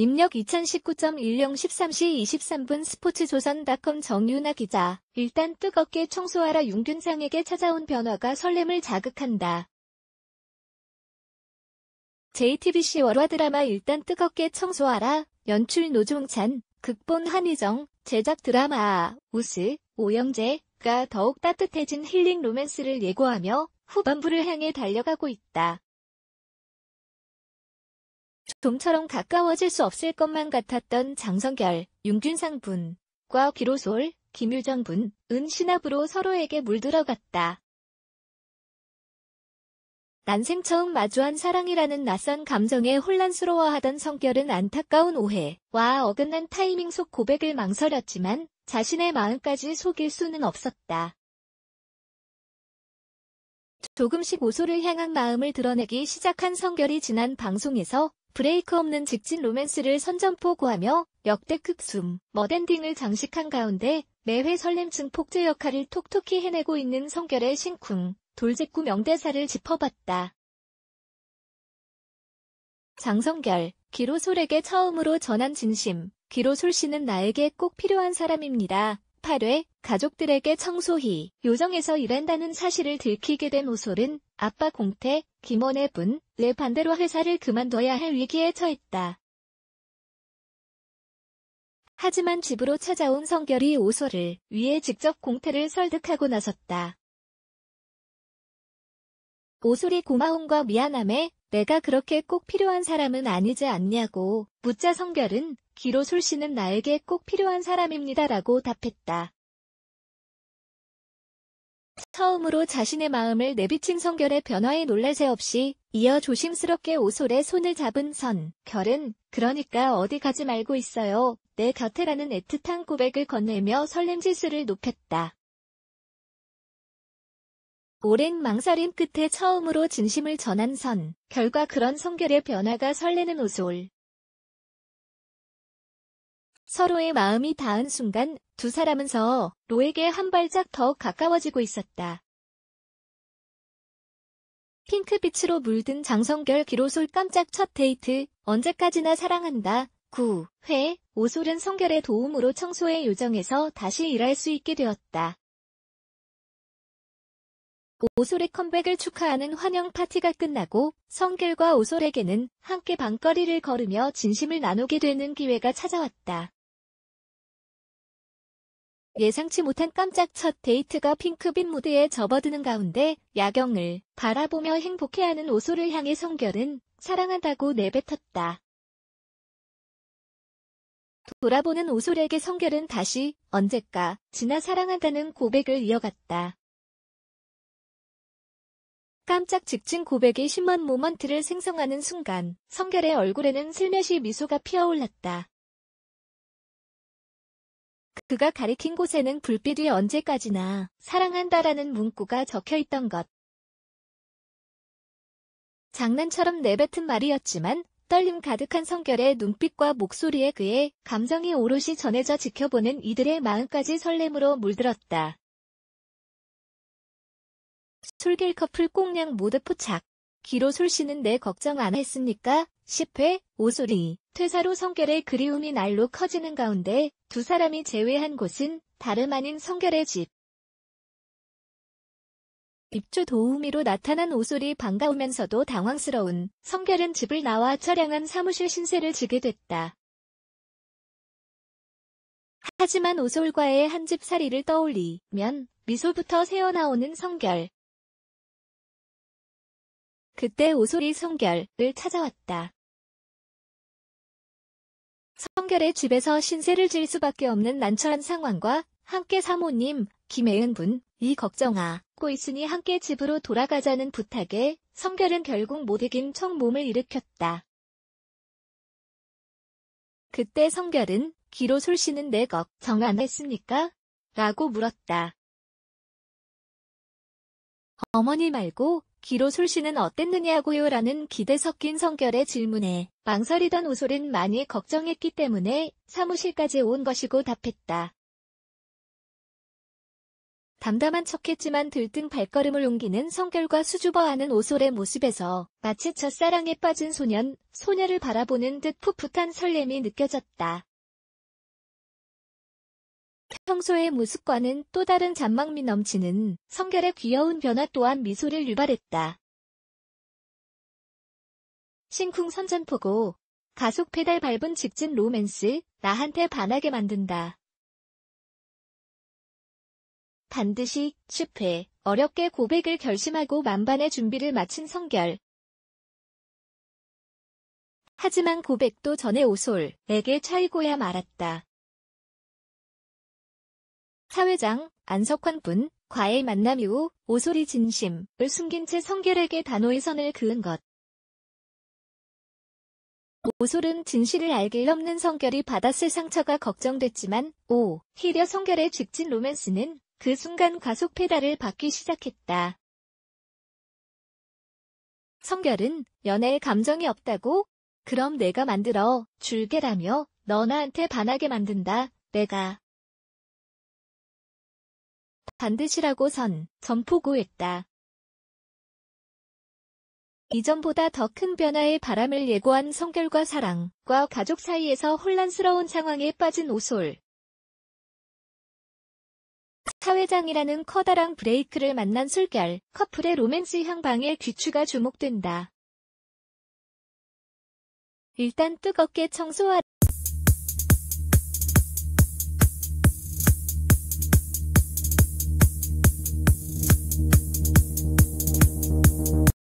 입력 2019.10 13시 23분 스포츠조선.com 정유나 기자. 일단 뜨겁게 청소하라. 윤균상에게 찾아온 변화가 설렘을 자극한다. JTBC 월화 드라마 일단 뜨겁게 청소하라. 연출 노종찬, 극본 한희정, 제작 드라마 우스, 오영재가 더욱 따뜻해진 힐링 로맨스를 예고하며 후반부를 향해 달려가고 있다. 좀처럼 가까워질 수 없을 것만 같았던 장성결, 윤균상 분과 기로솔, 김유정 분은 신압으로 서로에게 물들어갔다. 난생 처음 마주한 사랑이라는 낯선 감정에 혼란스러워하던 성결은 안타까운 오해와 어긋난 타이밍 속 고백을 망설였지만 자신의 마음까지 속일 수는 없었다. 조금씩 오소를 향한 마음을 드러내기 시작한 성결이 지난 방송에서 브레이크 없는 직진 로맨스를 선전포고하며 역대급 멋엔딩을 장식한 가운데 매회 설렘 증폭제 역할을 톡톡히 해내고 있는 성결의 심쿵, 돌직구 명대사를 짚어봤다. 장성결, 기로솔에게 처음으로 전한 진심. 기로솔 씨는 나에게 꼭 필요한 사람입니다. 8회, 가족들에게 청소히 요정에서 일한다는 사실을 들키게 된 오솔은 아빠 공태, 김원혜 분의 반대로 회사를 그만둬야 할 위기에 처했다. 하지만 집으로 찾아온 성결이 오솔을 위해 직접 공태를 설득하고 나섰다. 오솔이 고마움과 미안함에 내가 그렇게 꼭 필요한 사람은 아니지 않냐고 묻자 성결은 기로솔 씨는 나에게 꼭 필요한 사람입니다라고 답했다. 처음으로 자신의 마음을 내비친 성결의 변화에 놀랄 새 없이 이어 조심스럽게 오솔의 손을 잡은 성결은 그러니까 어디 가지 말고 있어요. 내 곁에라는 애틋한 고백을 건네며 설렘지수를 높였다. 오랜 망설임 끝에 처음으로 진심을 전한 결과 그런 성결의 변화가 설레는 오솔. 서로의 마음이 닿은 순간 두 사람은 서로에게 한 발짝 더 가까워지고 있었다. 핑크빛으로 물든 장성결 기로솔 깜짝 첫 데이트. 언제까지나 사랑한다. 9회, 오솔은 성결의 도움으로 청소의 요정에서 다시 일할 수 있게 되었다. 오솔의 컴백을 축하하는 환영 파티가 끝나고 성결과 오솔에게는 함께 밤거리를 걸으며 진심을 나누게 되는 기회가 찾아왔다. 예상치 못한 깜짝 첫 데이트가 핑크빛 무드에 접어드는 가운데 야경을 바라보며 행복해하는 오솔을 향해 성결은 사랑한다고 내뱉었다. 돌아보는 오솔에게 성결은 다시 언제까지나 사랑한다는 고백을 이어갔다. 깜짝 직진 고백이 심한 모먼트를 생성하는 순간 성결의 얼굴에는 슬며시 미소가 피어올랐다. 그가 가리킨 곳에는 불빛 위 언제까지나 사랑한다라는 문구가 적혀있던 것. 장난처럼 내뱉은 말이었지만 떨림 가득한 성결의 눈빛과 목소리에 그의 감정이 오롯이 전해져 지켜보는 이들의 마음까지 설렘으로 물들었다. 솔길 커플 꽁냥 모두 포착. 기로솔 씨는 내 걱정 안 했습니까? 10회, 오솔이 퇴사로 성결의 그리움이 날로 커지는 가운데 두 사람이 재회한 곳은 다름 아닌 성결의 집. 입주 도우미로 나타난 오솔이 반가우면서도 당황스러운 성결은 집을 나와 처량한 사무실 신세를 지게 됐다. 하지만 오솔과의 한집살이를 떠올리면 미소부터 새어나오는 성결. 그때 오솔이 성결을 찾아왔다. 성결의 집에서 신세를 질 수밖에 없는 난처한 상황과 함께 사모님, 김혜은 분이 걱정하고 있으니 함께 집으로 돌아가자는 부탁에 성결은 결국 못 이긴 척 몸을 일으켰다. 그때 성결은 기로솔 씨는 내 걱정 안 했습니까? 라고 물었다. 어머니 말고 기로솔 씨는 어땠느냐고요? 라는 기대 섞인 성결의 질문에 망설이던 오솔은 많이 걱정했기 때문에 사무실까지 온 것이고 답했다. 담담한 척했지만 들뜬 발걸음을 옮기는 성결과 수줍어하는 오솔의 모습에서 마치 첫사랑에 빠진 소년, 소녀를 바라보는 듯 풋풋한 설렘이 느껴졌다. 평소의 모습과는 또 다른 잔망미 넘치는 성결의 귀여운 변화 또한 미소를 유발했다. 심쿵 선전포고, 가속 페달 밟은 직진 로맨스, 나한테 반하게 만든다. 반드시 실패, 어렵게 고백을 결심하고 만반의 준비를 마친 성결. 하지만 고백도 전에 오솔에게 차이고야 말았다. 사회장 안석환 과의 만남 이후 오솔이 진심을 숨긴 채 성결에게 단호히 선을 그은 것. 오솔은 진실을 알길 없는 성결이 받았을 상처가 걱정됐지만 오히려 성결의 직진 로맨스는 그 순간 가속 페달을 밟기 시작했다. 성결은 연애에 감정이 없다고? 그럼 내가 만들어 줄게라며 너 나한테 반하게 만든다. 내가 반드시라고 선포고했다. 이전보다 더 큰 변화의 바람을 예고한 성결과 사랑과 가족 사이에서 혼란스러운 상황에 빠진 오솔. 사회장이라는 커다란 브레이크를 만난 술결, 커플의 로맨스 향방에 귀추가 주목된다. 일단 뜨겁게 청소하라.